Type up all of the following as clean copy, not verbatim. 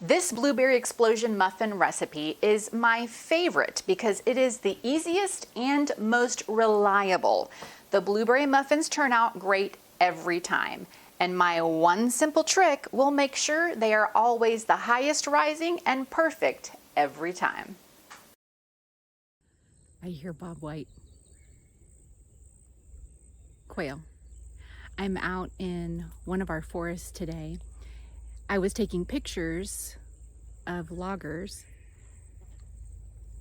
This blueberry explosion muffin recipe is my favorite because it is the easiest and most reliable. The blueberry muffins turn out great every time, and my one simple trick will make sure they are always the highest rising and perfect every time. I hear Bob White. Quail. I'm out in one of our forests today. I was taking pictures of loggers,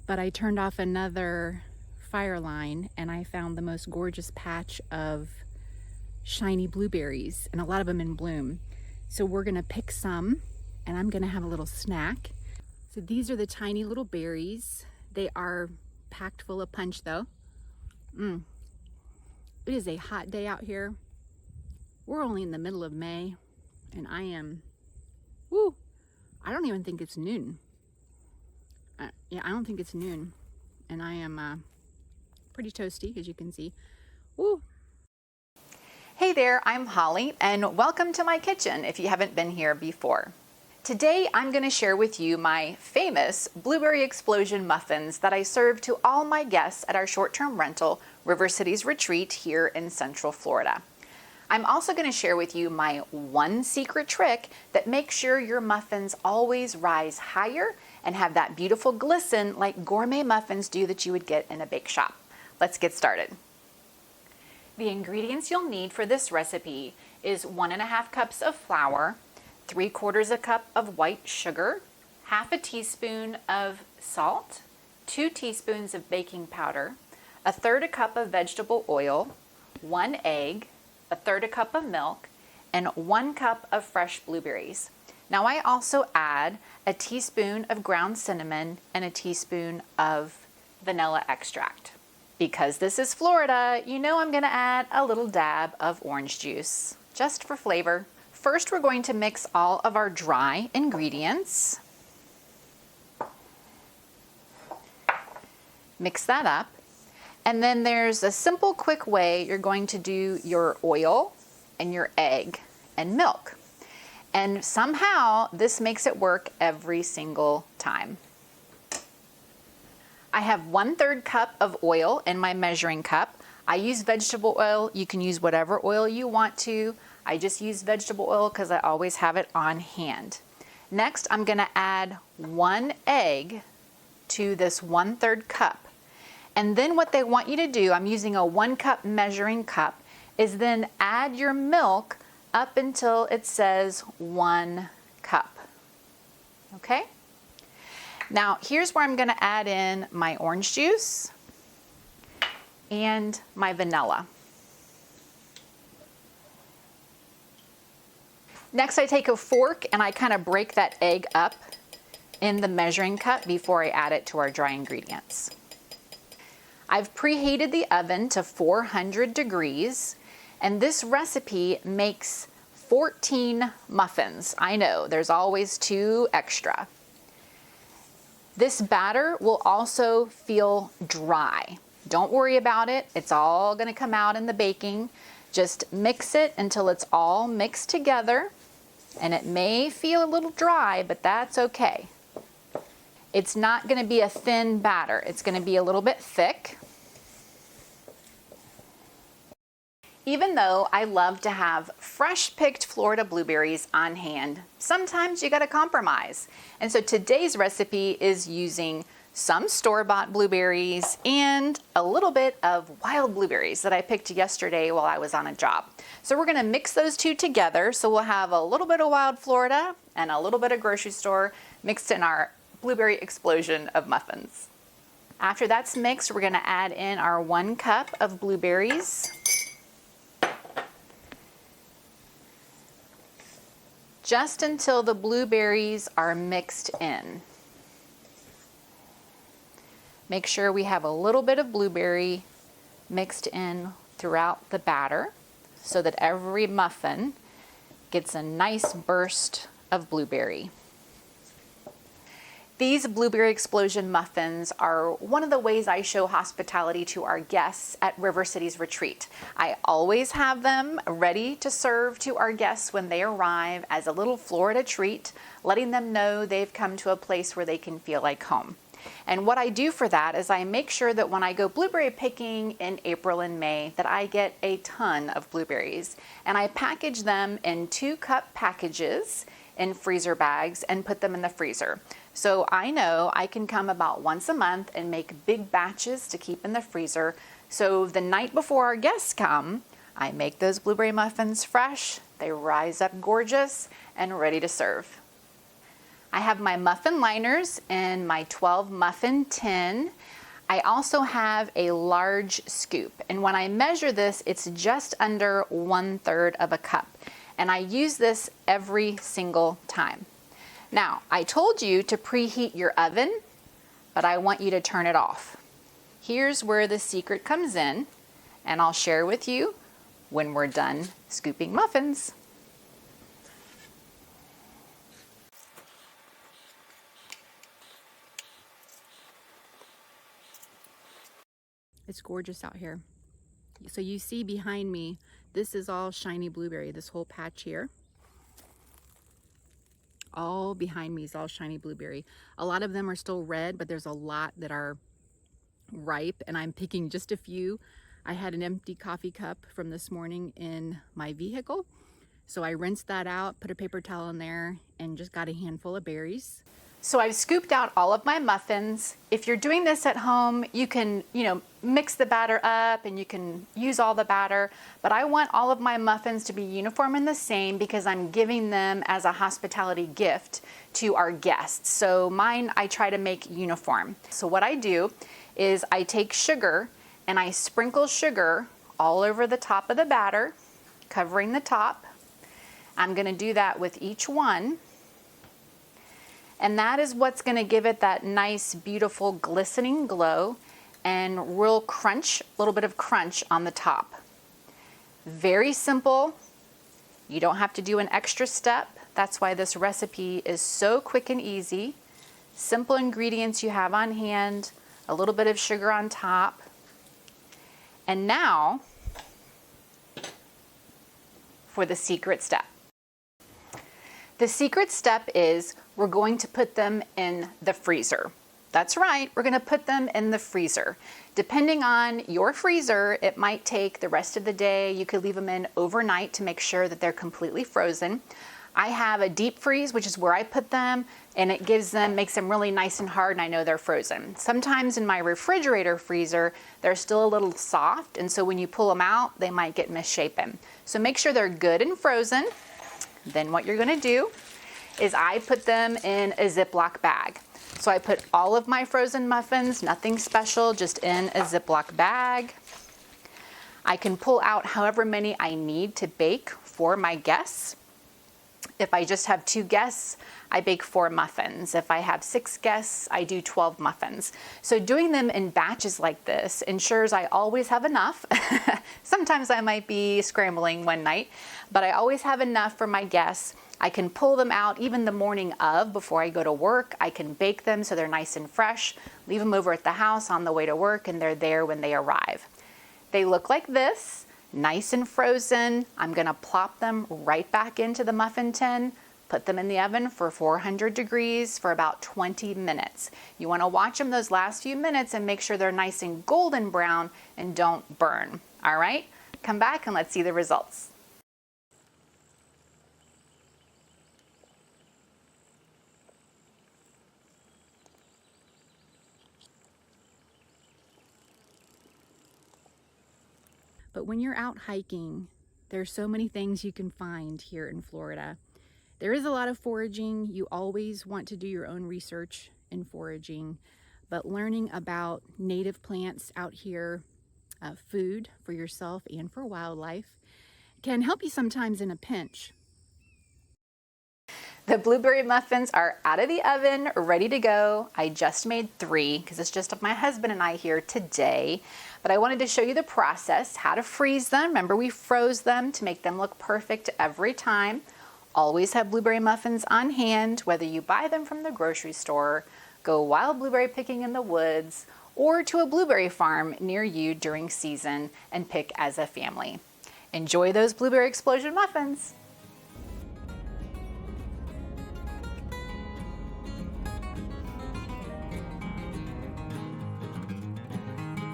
but I turned off another fire line and I found the most gorgeous patch of shiny blueberries, and a lot of them in bloom. So we're gonna pick some and I'm gonna have a little snack. So these are the tiny little berries. They are packed full of punch though. It is a hot day out here. We're only in the middle of May and I don't even think it's noon. I don't think it's noon. And I am pretty toasty, as you can see. Woo! Hey there, I'm Holly, and welcome to my kitchen if you haven't been here before. Today I'm going to share with you my famous blueberry explosion muffins that I serve to all my guests at our short-term rental, River Cities Retreat here in Central Florida. I'm also going to share with you my one secret trick that makes sure your muffins always rise higher and have that beautiful glisten like gourmet muffins do that you would get in a bake shop. Let's get started. The ingredients you'll need for this recipe is 1.5 cups of flour, 3/4 a cup of white sugar, 1/2 teaspoon of salt, 2 teaspoons of baking powder, 1/3 cup of vegetable oil, 1 egg, 1/3 cup of milk, and 1 cup of fresh blueberries. Now I also add a teaspoon of ground cinnamon and a teaspoon of vanilla extract. Because this is Florida, you know I'm going to add a little dab of orange juice, just for flavor. First, we're going to mix all of our dry ingredients. Mix that up. And then there's a simple, quick way you're going to do your oil and your egg and milk. And somehow this makes it work every single time. I have 1/3 cup of oil in my measuring cup. I use vegetable oil. You can use whatever oil you want to. I just use vegetable oil because I always have it on hand. Next, I'm going to add 1 egg to this 1/3 cup. And then what they want you to do, I'm using a 1 cup measuring cup, is then add your milk up until it says 1 cup. Okay? Now here's where I'm going to add in my orange juice and my vanilla. Next, I take a fork and I kind of break that egg up in the measuring cup before I add it to our dry ingredients. I've preheated the oven to 400 degrees, and this recipe makes 14 muffins. I know, there's always 2 extra. This batter will also feel dry. Don't worry about it. It's all going to come out in the baking. Just mix it until it's all mixed together, and it may feel a little dry, but that's okay. It's not going to be a thin batter. It's going to be a little bit thick. Even though I love to have fresh picked Florida blueberries on hand, sometimes you got to compromise. And so today's recipe is using some store-bought blueberries and a little bit of wild blueberries that I picked yesterday while I was on a job. So we're going to mix those two together. So we'll have a little bit of wild Florida and a little bit of grocery store mixed in our blueberry explosion of muffins. After that's mixed, we're going to add in our 1 cup of blueberries. Just until the blueberries are mixed in. Make sure we have a little bit of blueberry mixed in throughout the batter so that every muffin gets a nice burst of blueberry. These Blueberry Explosion muffins are one of the ways I show hospitality to our guests at River City's retreat. I always have them ready to serve to our guests when they arrive as a little Florida treat, letting them know they've come to a place where they can feel like home. And what I do for that is I make sure that when I go blueberry picking in April and May that I get a ton of blueberries, and I package them in 2-cup packages in freezer bags and put them in the freezer. So I know I can come about once a month and make big batches to keep in the freezer. So the night before our guests come, I make those blueberry muffins fresh, they rise up gorgeous and ready to serve. I have my muffin liners in my 12 muffin tin. I also have a large scoop, and when I measure this, it's just under 1/3 of a cup. And I use this every single time. Now, I told you to preheat your oven, but I want you to turn it off. Here's where the secret comes in, and I'll share with you when we're done scooping muffins. It's gorgeous out here. So you see behind me, this is all shiny blueberry, this whole patch here. All behind me is all shiny blueberry. A lot of them are still red, but there's a lot that are ripe, and I'm picking just a few. I had an empty coffee cup from this morning in my vehicle, so I rinsed that out, put a paper towel in there, and just got a handful of berries. So I've scooped out all of my muffins. If you're doing this at home, you can, mix the batter up and you can use all the batter, but I want all of my muffins to be uniform and the same because I'm giving them as a hospitality gift to our guests. So mine, I try to make uniform. So what I do is I take sugar and I sprinkle sugar all over the top of the batter, covering the top. I'm gonna do that with each one. And that is what's going to give it that nice, beautiful, glistening glow and real crunch, a little bit of crunch on the top. Very simple. You don't have to do an extra step. That's why this recipe is so quick and easy. Simple ingredients you have on hand, a little bit of sugar on top. And now for the secret step. The secret step is we're going to put them in the freezer. That's right, we're going to put them in the freezer. Depending on your freezer, it might take the rest of the day. You could leave them in overnight to make sure that they're completely frozen. I have a deep freeze, which is where I put them, and it makes them really nice and hard, and I know they're frozen. Sometimes in my refrigerator freezer, they're still a little soft, and so when you pull them out, they might get misshapen. So make sure they're good and frozen. Then what you're gonna do is I put them in a Ziploc bag. So I put all of my frozen muffins, nothing special, just in a Ziploc bag. I can pull out however many I need to bake for my guests. If I just have 2 guests, I bake 4 muffins. If I have 6 guests, I do 12 muffins. So doing them in batches like this ensures I always have enough. Sometimes I might be scrambling one night, but I always have enough for my guests. I can pull them out even the morning of before I go to work. I can bake them so they're nice and fresh, leave them over at the house on the way to work, and they're there when they arrive. They look like this. Nice and frozen. I'm gonna plop them right back into the muffin tin, put them in the oven for 400 degrees for about 20 minutes. You wanna watch them those last few minutes and make sure they're nice and golden brown and don't burn. All right, come back and let's see the results. But when you're out hiking, there's so many things you can find here in Florida. There is a lot of foraging. You always want to do your own research in foraging, but learning about native plants out here, food for yourself and for wildlife, can help you sometimes in a pinch. The blueberry muffins are out of the oven, ready to go. I just made 3 because it's just my husband and I here today. But I wanted to show you the process, how to freeze them. Remember, we froze them to make them look perfect every time. Always have blueberry muffins on hand, whether you buy them from the grocery store, go wild blueberry picking in the woods, or to a blueberry farm near you during season and pick as a family. Enjoy those blueberry explosion muffins!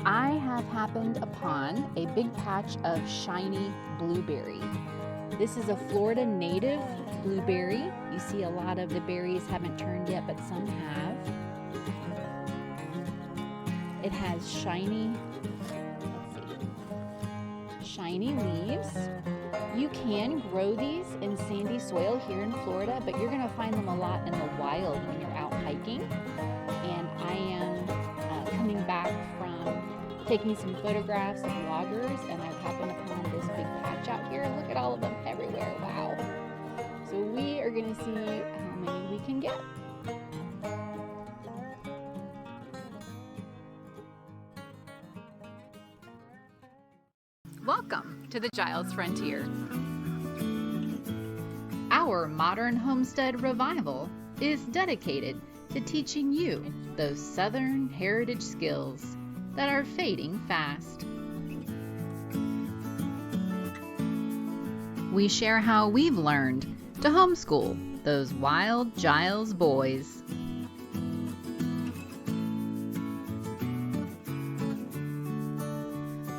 I have happened upon a big patch of shiny blueberry. This is a Florida native blueberry. You see a lot of the berries haven't turned yet, but some have. It has shiny leaves. You can grow these in sandy soil here in Florida, but you're gonna find them a lot in the wild when you're out hiking. And I am coming back from taking some photographs of loggers, and I've happened upon this big patch out here. Look at all of them everywhere, wow. So we are gonna see how many we can get. Welcome to the Giles Frontier. Our modern homestead revival is dedicated to teaching you those Southern heritage skills that are fading fast. We share how we've learned to homeschool those wild Giles boys.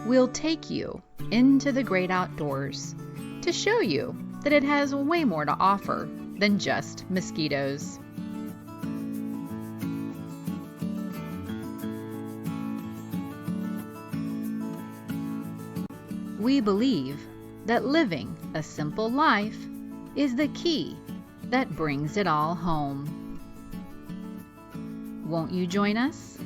We'll take you into the great outdoors to show you that it has way more to offer than just mosquitoes. We believe that living a simple life is the key that brings it all home. Won't you join us?